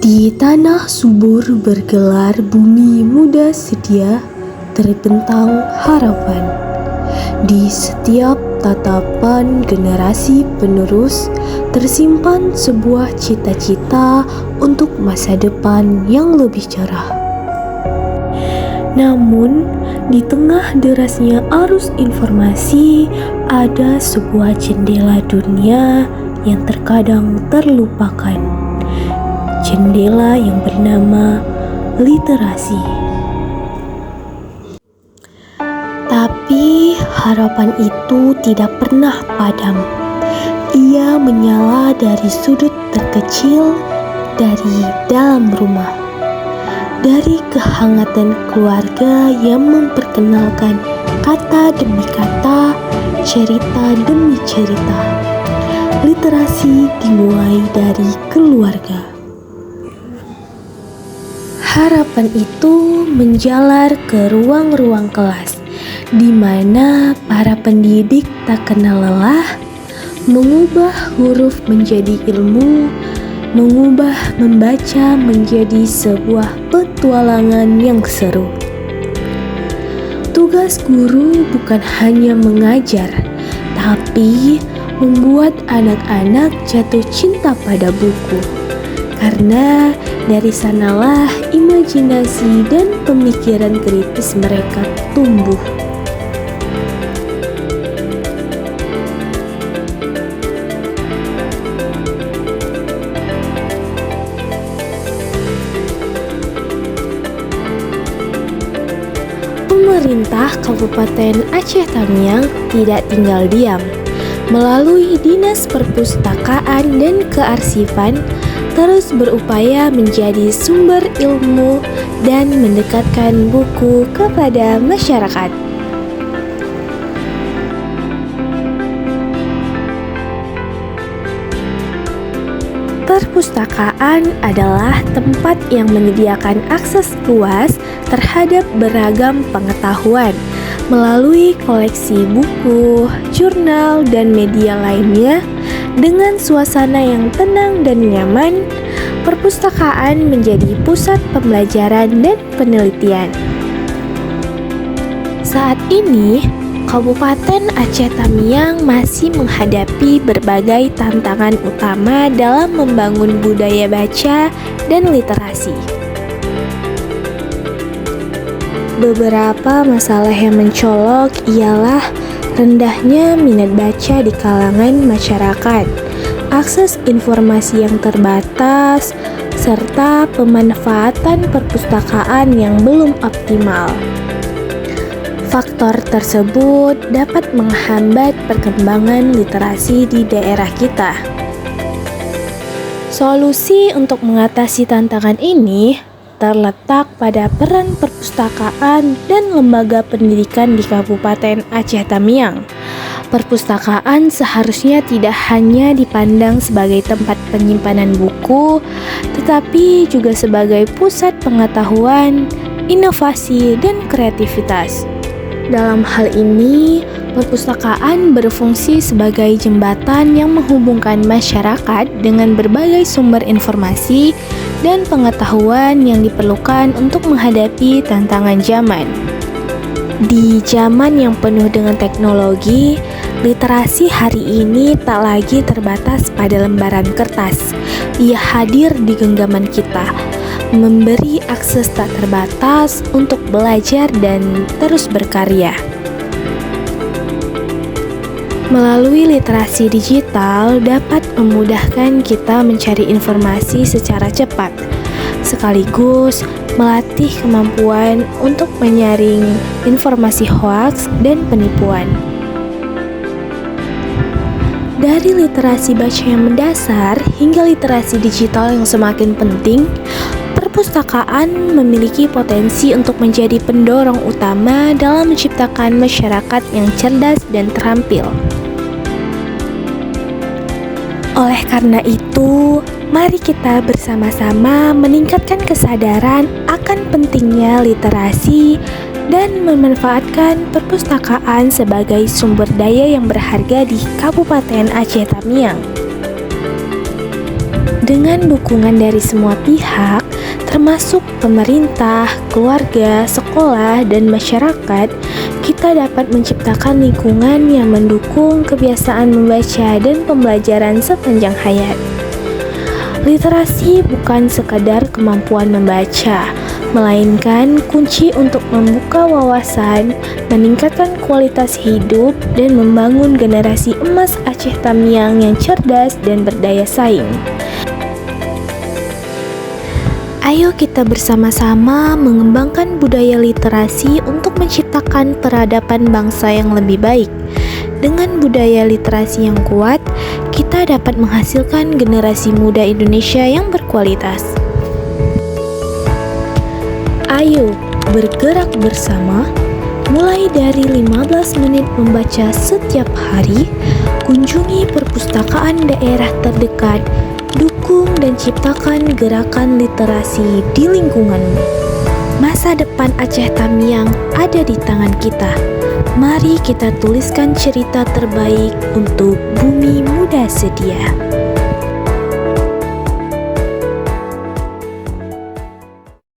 Di tanah subur bergelar bumi muda sedia, terbentang harapan. Di setiap tatapan generasi penerus, tersimpan sebuah cita-cita untuk masa depan yang lebih cerah. Namun, di tengah derasnya arus informasi, ada sebuah jendela dunia yang terkadang terlupakan. Jendela yang bernama literasi. Tapi harapan itu tidak pernah padam. Ia menyala dari sudut terkecil, dari dalam rumah, dari kehangatan keluarga yang memperkenalkan kata demi kata, cerita demi cerita. Literasi dimulai dari keluarga. Harapan itu menjalar ke ruang-ruang kelas, di mana para pendidik tak kenal lelah, mengubah huruf menjadi ilmu, mengubah membaca menjadi sebuah petualangan yang seru. Tugas guru bukan hanya mengajar, tapi membuat anak-anak jatuh cinta pada buku. Karena dari sanalah imajinasi dan pemikiran kritis mereka tumbuh. Pemerintah Kabupaten Aceh Tamiang tidak tinggal diam. Melalui Dinas Perpustakaan dan Kearsifan, terus berupaya menjadi sumber ilmu dan mendekatkan buku kepada masyarakat. Perpustakaan adalah tempat yang menyediakan akses luas terhadap beragam pengetahuan melalui koleksi buku, jurnal, dan media lainnya. Dengan suasana yang tenang dan nyaman, perpustakaan menjadi pusat pembelajaran dan penelitian. Saat ini, Kabupaten Aceh Tamiang masih menghadapi berbagai tantangan utama dalam membangun budaya baca dan literasi. Beberapa masalah yang mencolok ialah rendahnya minat baca di kalangan masyarakat, akses informasi yang terbatas, serta pemanfaatan perpustakaan yang belum optimal. Faktor tersebut dapat menghambat perkembangan literasi di daerah kita. Solusi untuk mengatasi tantangan ini terletak pada peran perpustakaan dan lembaga pendidikan di Kabupaten Aceh Tamiang. Perpustakaan seharusnya tidak hanya dipandang sebagai tempat penyimpanan buku, tetapi juga sebagai pusat pengetahuan, inovasi, dan kreativitas. Dalam hal ini, perpustakaan berfungsi sebagai jembatan yang menghubungkan masyarakat dengan berbagai sumber informasi dan pengetahuan yang diperlukan untuk menghadapi tantangan zaman. Di zaman yang penuh dengan teknologi, literasi hari ini tak lagi terbatas pada lembaran kertas. Ia hadir di genggaman kita, memberi akses tak terbatas untuk belajar dan terus berkarya. Melalui literasi digital dapat memudahkan kita mencari informasi secara cepat, sekaligus melatih kemampuan untuk menyaring informasi hoaks dan penipuan. Dari literasi baca yang mendasar hingga literasi digital yang semakin penting, perpustakaan memiliki potensi untuk menjadi pendorong utama dalam menciptakan masyarakat yang cerdas dan terampil. Oleh karena itu, mari kita bersama-sama meningkatkan kesadaran akan pentingnya literasi dan memanfaatkan perpustakaan sebagai sumber daya yang berharga di Kabupaten Aceh Tamiang. Dengan dukungan dari semua pihak, termasuk pemerintah, keluarga, sekolah, dan masyarakat, kita dapat menciptakan lingkungan yang mendukung kebiasaan membaca dan pembelajaran sepanjang hayat. Literasi bukan sekadar kemampuan membaca, melainkan kunci untuk membuka wawasan, meningkatkan kualitas hidup, dan membangun generasi emas Aceh Tamiang yang cerdas dan berdaya saing. Ayo kita bersama-sama mengembangkan budaya literasi untuk menciptakan peradaban bangsa yang lebih baik. Dengan budaya literasi yang kuat, kita dapat menghasilkan generasi muda Indonesia yang berkualitas. Ayo bergerak bersama, mulai dari 15 menit membaca setiap hari, kunjungi perpustakaan daerah terdekat, dukung dan ciptakan gerakan literasi di lingkunganmu. Masa depan Aceh Tamiang ada di tangan kita. Mari kita tuliskan cerita terbaik untuk bumi muda sedia.